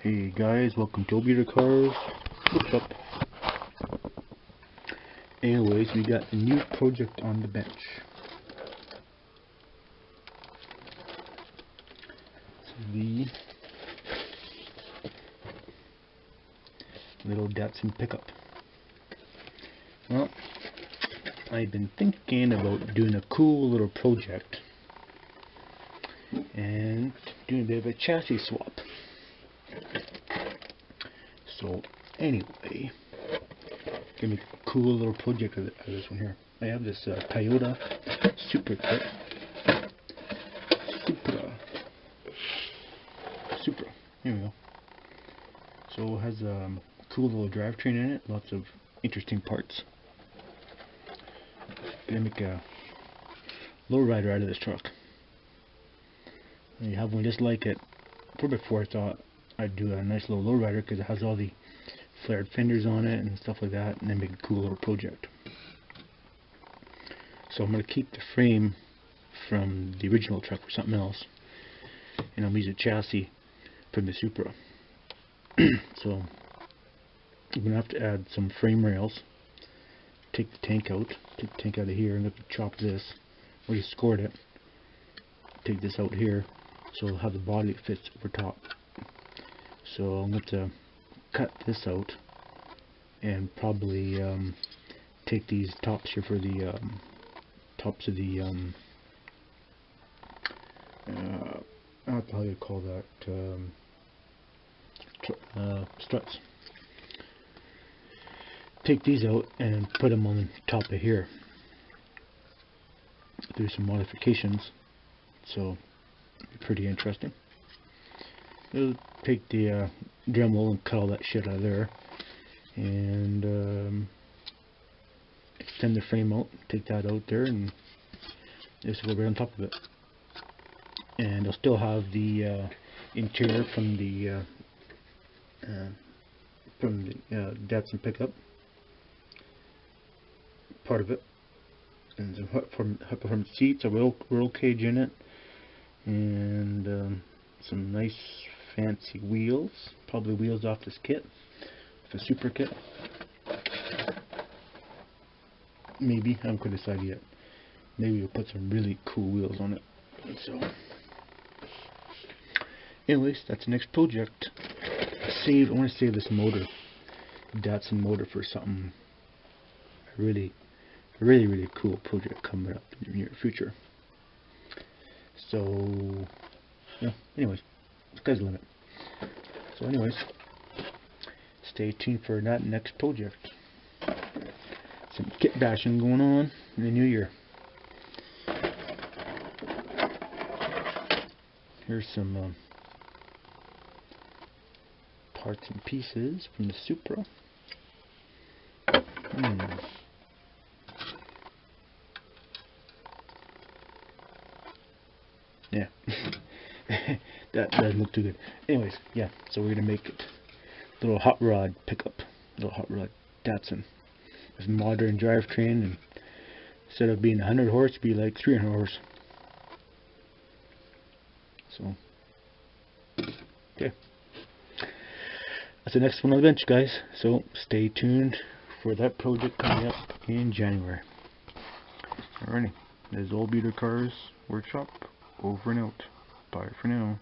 Hey guys, welcome to Lowrider Cars. What's up? Anyways, we got a new project on the bench. So the little Datsun pickup. Well, I've been thinking about doing a cool little project and doing a bit of a chassis swap. So anyway, gonna make a cool little project out of this one here. I have this Toyota Supra kit. Supra. Here we go. So it has a cool little drivetrain in it. Lots of interesting parts. Gonna make a lowrider out of this truck. You have one just like it. Before I thought I'd do a nice little lowrider because it has all the flared fenders on it and stuff like that, and then make a cool little project. So I'm going to keep the frame from the original truck for something else, and I'm using a chassis from the Supra. So I'm going to have to add some frame rails, take the tank out of here, and chop this. We just scored it. Take this out here, so it'll have the body that fits over top. So I'm going to cut this out and probably take these tops here for the tops of the I don't know how you call that, struts. Take these out and put them on top of here. Do some modifications, so it'll be pretty interesting. We'll take the Dremel and cut all that shit out of there, and extend the frame out, take that out there, and just go right on top of it. And I'll still have the interior from the Datsun pickup, part of it, and some hot performance seats, a roll cage in it, and some nice fancy wheels, probably wheels off this kit, the Supra kit. Maybe, I haven't quite decided yet. Maybe we'll put some really cool wheels on it. So, anyways, that's the next project. I want to save this motor, Datsun motor, for something really cool project coming up in the near future. So, yeah, anyways, sky's the limit. So anyways, stay tuned for that next project. Some kit bashing going on in the new year. Here's some parts and pieces from the Supra. Yeah. That doesn't look too good. Anyways, yeah, so we're gonna make it a little hot rod pickup, little hot rod Datsun with modern drivetrain, and instead of being 100 horse, be like 300 horse. So, okay, that's the next one on the bench, guys. So stay tuned for that project coming up in January. Alrighty, this is Lowrider Cars Workshop, over and out. Bye for now.